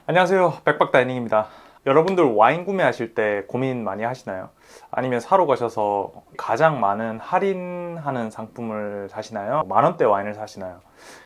안녕하세요, 백박다이닝입니다. 여러분들 와인 구매하실 때 고민 많이 하시나요? 아니면 사러 가셔서 가장 많은 할인하는 상품을 사시나요? 만원대 와인을 사시나요?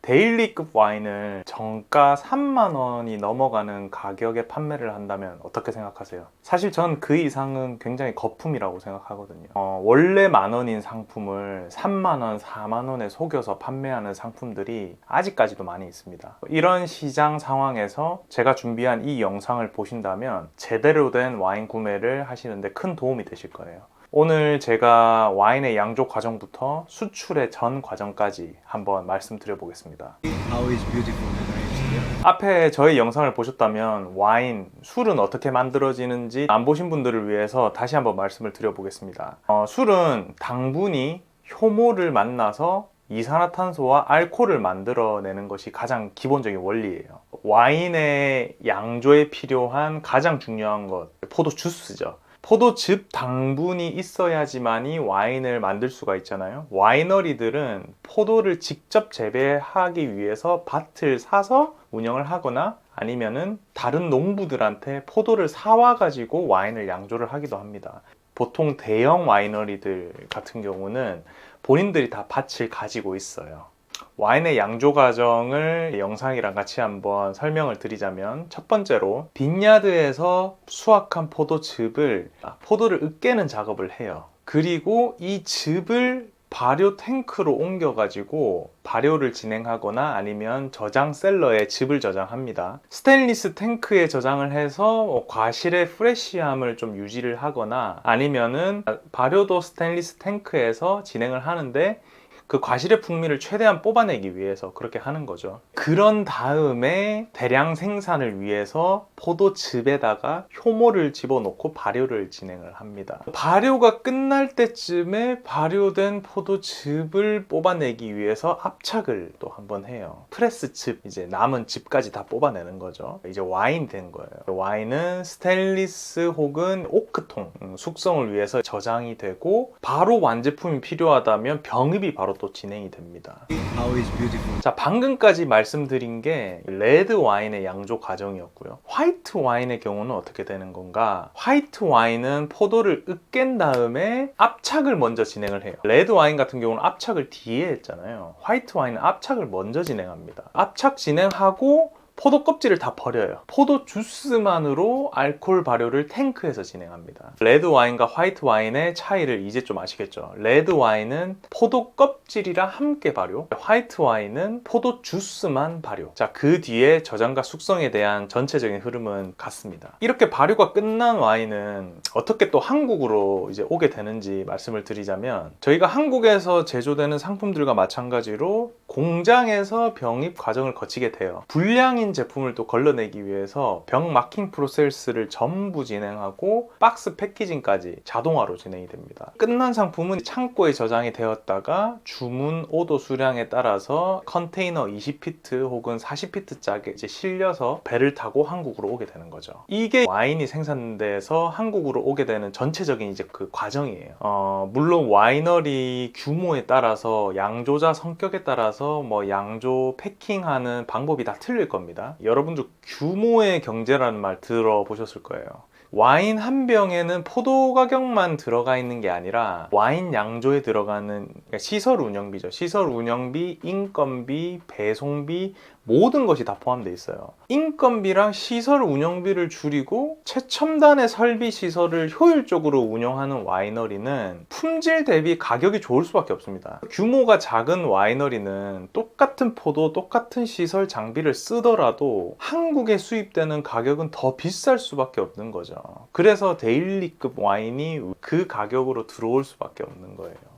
데일리급 와인을 정가 3만 원이 넘어가는 가격에 판매를 한다면 어떻게 생각하세요? 사실 전 그 이상은 굉장히 거품이라고 생각하거든요. 원래 만 원인 상품을 3만 원, 4만 원에 속여서 판매하는 상품들이 아직까지도 많이 있습니다. 이런 시장 상황에서 제가 준비한 이 영상을 보신다면 제대로 된 와인 구매를 하시는데 큰 도움이 되실 거예요. 오늘 제가 와인의 양조 과정부터 수출의 전 과정까지 한번 말씀드려 보겠습니다. How is beautiful memories? 앞에 저희 영상을 보셨다면 와인, 술은 어떻게 만들어지는지 안 보신 분들을 위해서 다시 한번 말씀을 드려보겠습니다. 술은 당분이 효모를 만나서 이산화탄소와 알코올을 만들어내는 것이 가장 기본적인 원리예요. 와인의 양조에 필요한 가장 중요한 것, 포도 주스죠. 포도즙 당분이 있어야지만이 와인을 만들 수가 있잖아요. 와이너리들은 포도를 직접 재배하기 위해서 밭을 사서 운영을 하거나 아니면은 다른 농부들한테 포도를 사와 가지고 와인을 양조를 하기도 합니다. 보통 대형 와이너리들 같은 경우는 본인들이 다 밭을 가지고 있어요. 와인의 양조 과정을 영상이랑 같이 한번 설명을 드리자면, 첫 번째로 빈야드에서 수확한 포도즙을 포도를 으깨는 작업을 해요. 그리고 이 즙을 발효 탱크로 옮겨가지고 발효를 진행하거나 아니면 저장 셀러에 즙을 저장합니다. 스테인리스 탱크에 저장을 해서 과실의 프레시함을 좀 유지를 하거나 아니면은 발효도 스테인리스 탱크에서 진행을 하는데 그 과실의 풍미를 최대한 뽑아내기 위해서 그렇게 하는 거죠. 그런 다음에 대량 생산을 위해서 포도즙에다가 효모를 집어넣고 발효를 진행을 합니다. 발효가 끝날 때쯤에 발효된 포도즙을 뽑아내기 위해서 압착을 또 한번 해요. 프레스즙, 이제 남은 즙까지 다 뽑아내는 거죠. 이제 와인 된 거예요. 와인은 스테인리스 혹은 오크통, 숙성을 위해서 저장이 되고 바로 완제품이 필요하다면 병입이 바로 또 진행이 됩니다. How is beautiful? 자, 방금까지 말씀드린 게 레드 와인의 양조 과정이었고요. 화이트 와인의 경우는 어떻게 되는 건가? 화이트 와인은 포도를 으깬 다음에 압착을 먼저 진행을 해요. 레드 와인 같은 경우는 압착을 뒤에 했잖아요. 화이트 와인은 압착을 먼저 진행합니다. 압착 진행하고 포도 껍질을 다 버려요. 포도 주스만으로 알코올 발효를 탱크에서 진행합니다. 레드 와인과 화이트 와인의 차이를 이제 좀 아시겠죠? 레드 와인은 포도 껍질이랑 함께 발효, 화이트 와인은 포도 주스만 발효. 자, 그 뒤에 저장과 숙성에 대한 전체적인 흐름은 같습니다. 이렇게 발효가 끝난 와인은 어떻게 또 한국으로 이제 오게 되는지 말씀을 드리자면, 저희가 한국에서 제조되는 상품들과 마찬가지로 공장에서 병입 과정을 거치게 돼요. 불량인 제품을 또 걸러내기 위해서 병 마킹 프로세스를 전부 진행하고 박스 패키징까지 자동화로 진행이 됩니다. 끝난 상품은 창고에 저장이 되었다가 주문 오도 수량에 따라서 컨테이너 20피트 혹은 40피트 짝에 이제 실려서 배를 타고 한국으로 오게 되는 거죠. 이게 와인이 생산돼서 한국으로 오게 되는 전체적인 이제 그 과정이에요. 물론 와이너리 규모에 따라서 양조자 성격에 따라서 뭐 양조 패킹하는 방법이 다 틀릴 겁니다. 여러분들 규모의 경제라는 말 들어보셨을 거예요. 와인 한 병에는 포도 가격만 들어가 있는 게 아니라 와인 양조에 들어가는, 그러니까 시설 운영비죠. 시설 운영비, 인건비, 배송비, 모든 것이 다 포함되어 있어요. 인건비랑 시설 운영비를 줄이고 최첨단의 설비 시설을 효율적으로 운영하는 와이너리는 품질 대비 가격이 좋을 수밖에 없습니다. 규모가 작은 와이너리는 똑같은 포도, 똑같은 시설 장비를 쓰더라도 한국에 수입되는 가격은 더 비쌀 수밖에 없는 거죠. 그래서 데일리급 와인이 그 가격으로 들어올 수밖에 없는 거예요.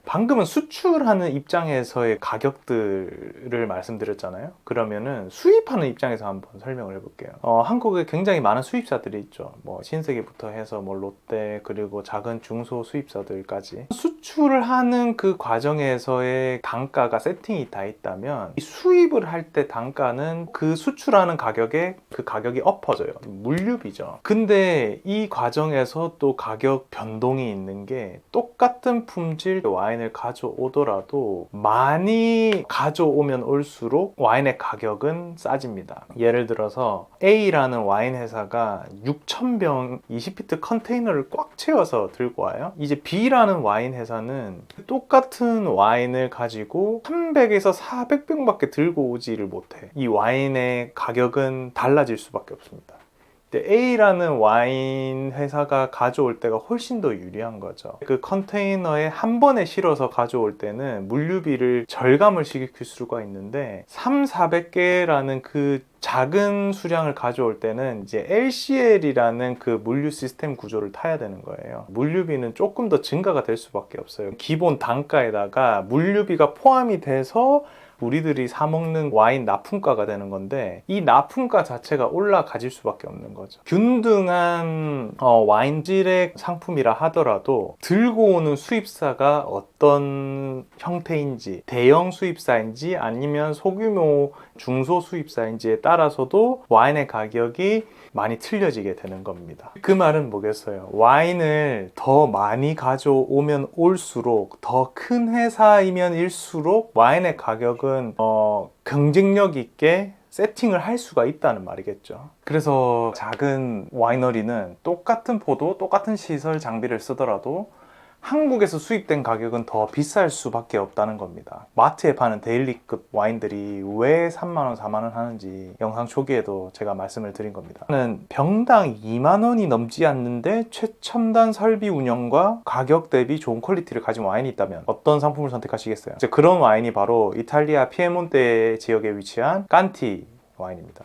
방금은 수출하는 입장에서의 가격들을 말씀드렸잖아요. 그러면은 수입하는 입장에서 한번 설명을 해볼게요. 한국에 굉장히 많은 수입사들이 있죠. 뭐 신세계부터 해서 뭐 롯데, 그리고 작은 중소 수입사들까지. 수출을 하는 그 과정에서의 단가가 세팅이 다 있다면 이 수입을 할 때 단가는 그 수출하는 가격에 그 가격이 엎어져요. 물류비죠. 근데 이 과정에서 또 가격 변동이 있는 게 똑같은 품질 와인을 가져오더라도 많이 가져오면 올수록 와인의 가격은 싸집니다. 예를 들어서 A라는 와인 회사가 6,000병 20피트 컨테이너를 꽉 채워서 들고 와요. 이제 B라는 와인 회사는 똑같은 와인을 가지고 300에서 400병밖에 들고 오지를 못해. 이 와인의 가격은 달라질 수밖에 없습니다. A라는 와인 회사가 가져올 때가 훨씬 더 유리한 거죠. 그 컨테이너에 한 번에 실어서 가져올 때는 물류비를 절감을 시킬 수가 있는데 3,400개라는 그 작은 수량을 가져올 때는 이제 LCL이라는 그 물류 시스템 구조를 타야 되는 거예요. 물류비는 조금 더 증가가 될 수밖에 없어요. 기본 단가에다가 물류비가 포함이 돼서 우리들이 사 먹는 와인 납품가가 되는 건데 이 납품가 자체가 올라가질 수밖에 없는 거죠. 균등한 와인질의 상품이라 하더라도 들고 오는 수입사가 어떤 형태인지, 대형 수입사인지 아니면 소규모 중소 수입사인지에 따라서도 와인의 가격이 많이 틀려지게 되는 겁니다. 그 말은 뭐겠어요? 와인을 더 많이 가져오면 올수록, 더 큰 회사이면 일수록 와인의 가격은 경쟁력 있게 세팅을 할 수가 있다는 말이겠죠. 그래서 작은 와이너리는 똑같은 포도, 똑같은 시설 장비를 쓰더라도 한국에서 수입된 가격은 더 비쌀 수밖에 없다는 겁니다. 마트에 파는 데일리급 와인들이 왜 3만원, 4만원 하는지 영상 초기에도 제가 말씀을 드린 겁니다. 저는 병당 2만원이 넘지 않는데 최첨단 설비 운영과 가격 대비 좋은 퀄리티를 가진 와인이 있다면 어떤 상품을 선택하시겠어요? 그런 와인이 바로 이탈리아 피에몬테 지역에 위치한 깐티 와인입니다.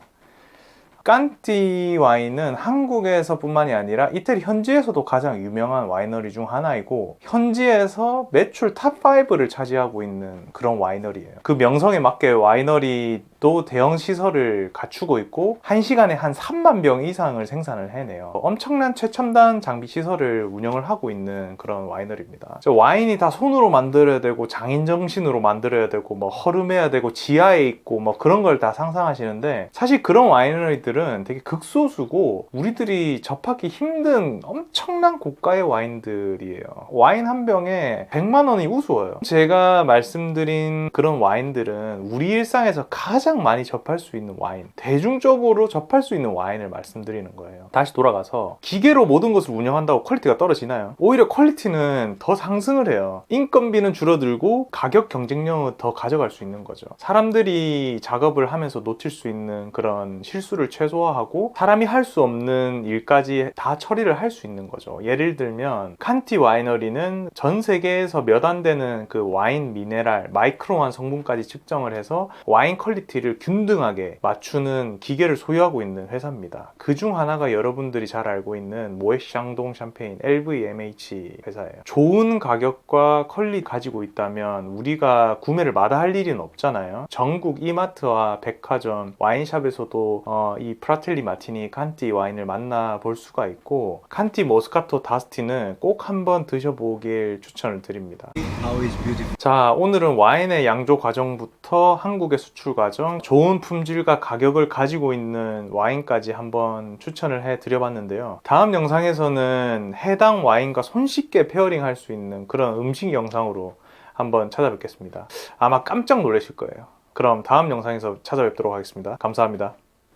깐티 와인은 한국에서 뿐만이 아니라 이태리 현지에서도 가장 유명한 와이너리 중 하나이고 현지에서 매출 탑5를 차지하고 있는 그런 와이너리예요. 그 명성에 맞게 와이너리도 대형 시설을 갖추고 있고 1시간에 한 3만 병 이상을 생산을 해내요. 엄청난 최첨단 장비 시설을 운영을 하고 있는 그런 와이너리입니다. 와인이 다 손으로 만들어야 되고 장인 정신으로 만들어야 되고 뭐 허름해야 되고 지하에 있고 뭐 그런 걸 다 상상하시는데 사실 그런 와이너리들은 되게 극소수고 우리들이 접하기 힘든 엄청난 고가의 와인들이에요. 와인 한 병에 100만 원이 우스워요. 제가 말씀드린 그런 와인들은 우리 일상에서 가장 많이 접할 수 있는 와인, 대중적으로 접할 수 있는 와인을 말씀드리는 거예요. 다시 돌아가서 기계로 모든 것을 운영한다고 퀄리티가 떨어지나요? 오히려 퀄리티는 더 상승을 해요. 인건비는 줄어들고 가격 경쟁력은 더 가져갈 수 있는 거죠. 사람들이 작업을 하면서 놓칠 수 있는 그런 실수를 최소화하고 사람이 할 수 없는 일까지 다 처리를 할 수 있는 거죠. 예를 들면 칸티 와이너리는 전 세계에서 몇 안 되는 그 와인 미네랄, 마이크로한 성분까지 측정을 해서 와인 퀄리티를 균등하게 맞추는 기계를 소유하고 있는 회사입니다. 그 중 하나가 여러분들이 잘 알고 있는 모ët 샹동 샴페인 LVMH 회사예요. 좋은 가격과 퀄리티 가지고 있다면 우리가 구매를 마다할 일은 없잖아요. 전국 이마트와 백화점, 와인샵에서도 이 프라텔리 마티니 칸티 와인을 만나볼 수가 있고 칸티 모스카토 다스티는 꼭 한번 드셔보길 추천을 드립니다. How is beautiful. 자, 오늘은 와인의 양조 과정부터 한국의 수출 과정, 좋은 품질과 가격을 가지고 있는 와인까지 한번 추천을 해드려봤는데요. 다음 영상에서는 해당 와인과 손쉽게 페어링 할 수 있는 그런 음식 영상으로 한번 찾아뵙겠습니다. 아마 깜짝 놀라실 거예요. 그럼 다음 영상에서 찾아뵙도록 하겠습니다. 감사합니다.